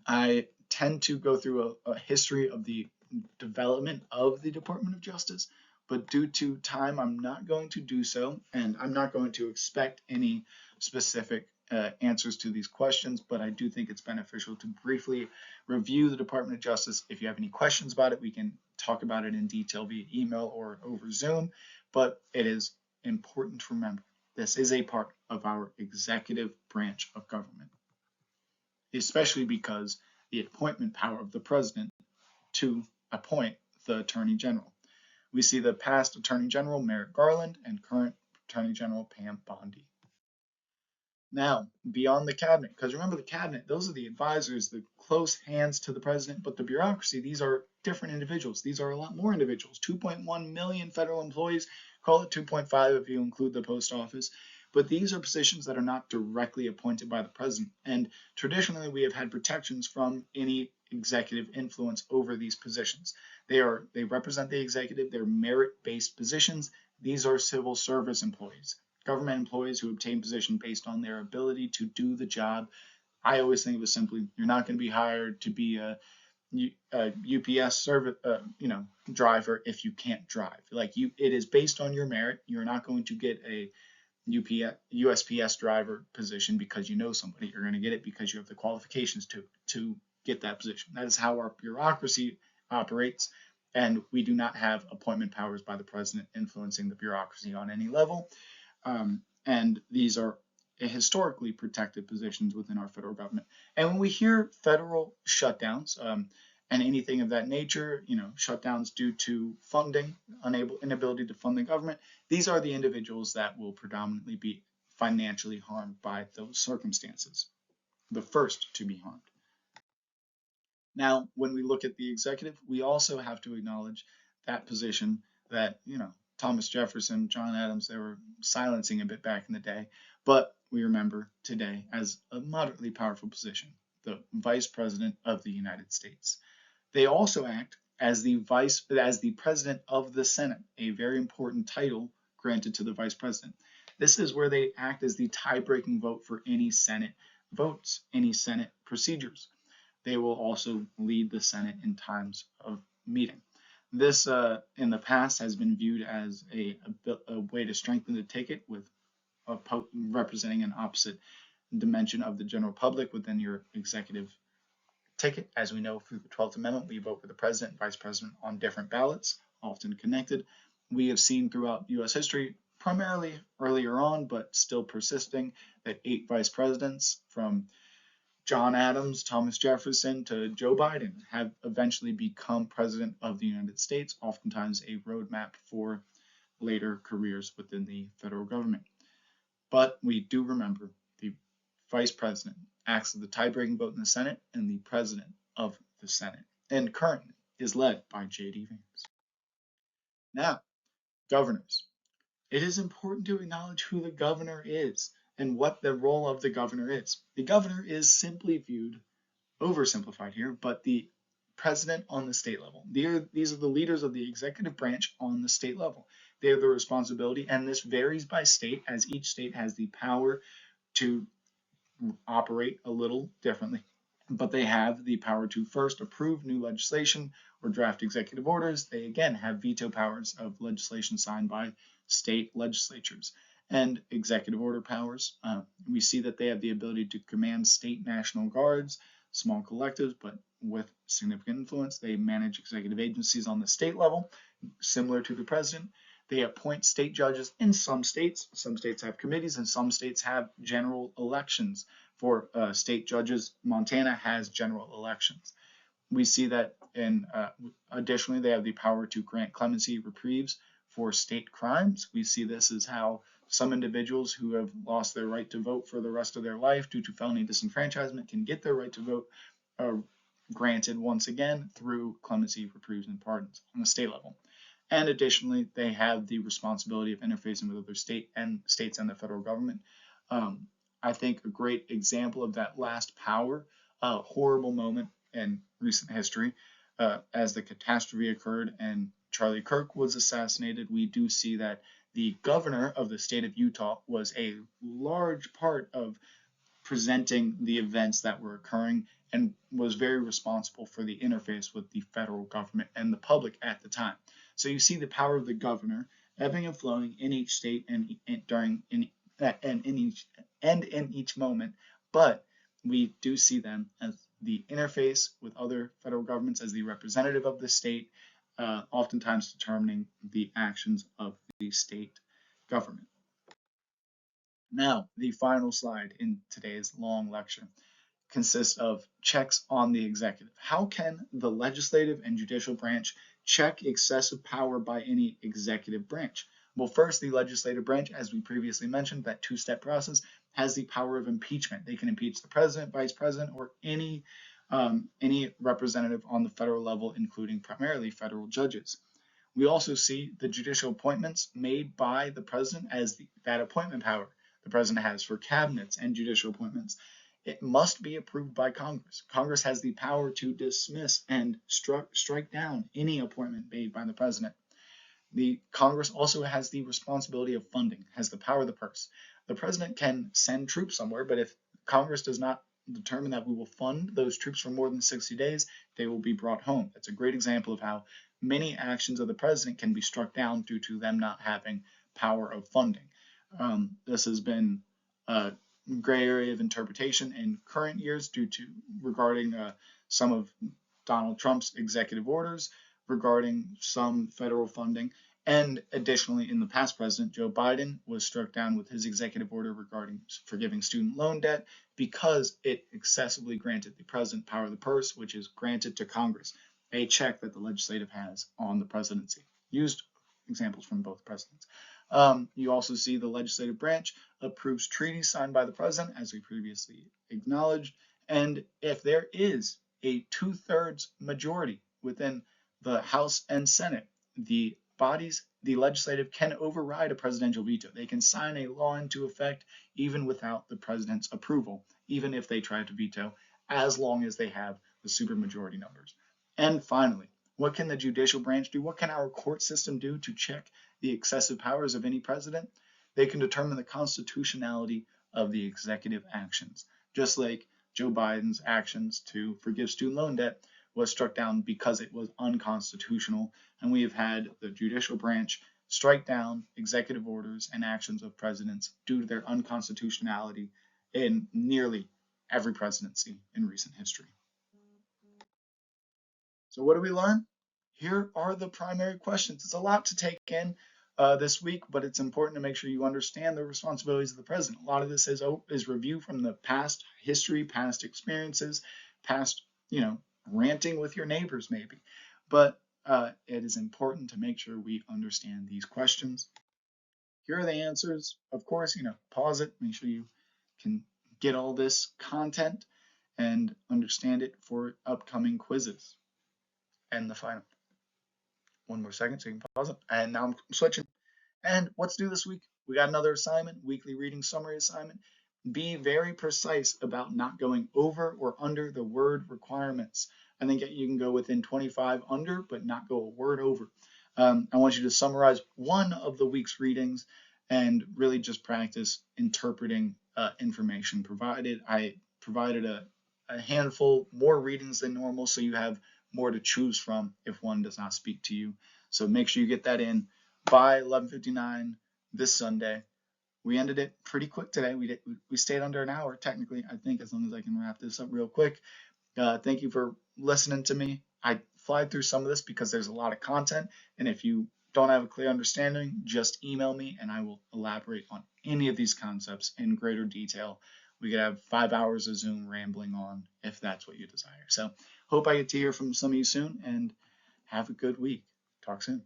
I tend to go through a history of the development of the Department of Justice, but due to time, I'm not going to do so, and I'm not going to expect any specific answers to these questions, but I do think it's beneficial to briefly review the Department of Justice. If you have any questions about it, we can talk about it in detail via email or over Zoom, but it is important to remember this is a part of our executive branch of government, especially because the appointment power of the president to appoint the Attorney General. We see the past Attorney General Merrick Garland and current Attorney General Pam Bondi. Now, beyond the cabinet, because remember the cabinet, those are the advisors, the close hands to the president, but the bureaucracy, these are different individuals. These are a lot more individuals. 2.1 million federal employees, call it 2.5 if you include the post office. But these are positions that are not directly appointed by the president. And traditionally, we have had protections from any executive influence over these positions. They represent the executive, they're merit-based positions. These are civil service employees, government employees who obtain position based on their ability to do the job. I always think of it simply: you're not going to be hired to be a UPS service, driver if you can't drive. It is based on your merit. You're not going to get a USPS driver position because you know somebody. You're going to get it because you have the qualifications to get that position. That is how our bureaucracy operates, and we do not have appointment powers by the president influencing the bureaucracy on any level. And these are historically protected positions within our federal government. And when we hear federal shutdowns and anything of that nature, shutdowns due to funding, inability to fund the government, these are the individuals that will predominantly be financially harmed by those circumstances, the first to be harmed. Now, when we look at the executive, we also have to acknowledge that position that, Thomas Jefferson, John Adams, they were silencing a bit back in the day, but we remember today as a moderately powerful position, the Vice President of the United States. They also act as the President of the Senate, a very important title granted to the Vice President. This is where they act as the tie-breaking vote for any Senate votes, any Senate procedures. They will also lead the Senate in times of meeting. This, in the past, has been viewed as a way to strengthen the ticket, with representing an opposite dimension of the general public within your executive ticket. As we know, through the 12th Amendment, we vote for the president and vice president on different ballots, often connected. We have seen throughout U.S. history, primarily earlier on, but still persisting, that 8 vice presidents, from John Adams, Thomas Jefferson to Joe Biden, have eventually become president of the United States, oftentimes a roadmap for later careers within the federal government. But we do remember the vice president acts as the tie-breaking vote in the Senate and the president of the Senate, and currently is led by J.D. Vance. Now, governors. It is important to acknowledge who the governor is and what the role of the governor is. The governor is simply viewed, oversimplified here, but the president on the state level. These are the leaders of the executive branch on the state level. They have the responsibility, and this varies by state, as each state has the power to operate a little differently. But they have the power to first approve new legislation or draft executive orders. They again have veto powers of legislation signed by state legislatures and executive order powers. We see that they have the ability to command state national guards, small collectives, but with significant influence. They manage executive agencies on the state level, similar to the president. They appoint state judges in some states. Some states have committees, and some states have general elections for state judges. Montana has general elections. We see that, and additionally, they have the power to grant clemency reprieves for state crimes. We see this as how some individuals who have lost their right to vote for the rest of their life due to felony disenfranchisement can get their right to vote granted once again through clemency reprieves and pardons on the state level. And additionally, they have the responsibility of interfacing with other states and the federal government. I think a great example of that last power, horrible moment in recent history, as the catastrophe occurred and Charlie Kirk was assassinated, we do see that the governor of the state of Utah was a large part of presenting the events that were occurring and was very responsible for the interface with the federal government and the public at the time. So you see the power of the governor ebbing and flowing in each state and in each moment, but we do see them as the interface with other federal governments as the representative of the state, oftentimes determining the actions of the state government. Now, the final slide in today's long lecture consists of checks on the executive. How can the legislative and judicial branch check excessive power by any executive branch? Well, first, the legislative branch, as we previously mentioned, that two-step process, has the power of impeachment. They can impeach the president, vice president, or any representative on the federal level, including primarily federal judges. We also see the judicial appointments made by the president as that appointment power the president has for cabinets and judicial appointments. It must be approved by Congress. Congress has the power to dismiss and strike down any appointment made by the president. The Congress also has the responsibility of funding, has the power of the purse. The president can send troops somewhere, but if Congress does not determine that we will fund those troops for more than 60 days, they will be brought home. That's a great example of how many actions of the president can be struck down due to them not having power of funding. This has been a gray area of interpretation in current years regarding some of Donald Trump's executive orders regarding some federal funding. And additionally, in the past president, Joe Biden was struck down with his executive order regarding forgiving student loan debt because it excessively granted the president power of the purse, which is granted to Congress, a check that the legislative has on the presidency. Used examples from both presidents. You also see the legislative branch approves treaties signed by the president, as we previously acknowledged. And if there is a 2/3 majority within the House and Senate, the legislative can override a presidential veto. They can sign a law into effect even without the president's approval, even if they try to veto, as long as they have the supermajority numbers. And finally, what can the judicial branch do? What can our court system do to check the excessive powers of any president? They can determine the constitutionality of the executive actions, just like Joe Biden's actions to forgive student loan debt was struck down because it was unconstitutional, and we have had the judicial branch strike down executive orders and actions of presidents due to their unconstitutionality in nearly every presidency in recent history. So what do we learn? Here are the primary questions. It's a lot to take in this week, but it's important to make sure you understand the responsibilities of the president. A lot of this is review from the past history, past experiences, past, ranting with your neighbors maybe. But it is important to make sure we understand these questions. Here are the answers. Of course, pause it, make sure you can get all this content and understand it for upcoming quizzes and the final. One more second so you can pause it. And now I'm switching. And what's due this week? We got another assignment, weekly reading summary assignment. Be very precise about not going over or under the word requirements. I think you can go within 25 under, but not go a word over. I want you to summarize one of the week's readings and really just practice interpreting information provided. I provided a handful more readings than normal, so you have more to choose from if one does not speak to you. So make sure you get that in by 11:59 this Sunday. We ended it pretty quick today. We stayed under an hour technically, I think, as long as I can wrap this up real quick. Thank you for listening to me. I fly through some of this because there's a lot of content, and if you don't have a clear understanding, just email me and I will elaborate on any of these concepts in greater detail. We could have 5 hours of Zoom rambling on if that's what you desire. So hope I get to hear from some of you soon, and have a good week. Talk soon.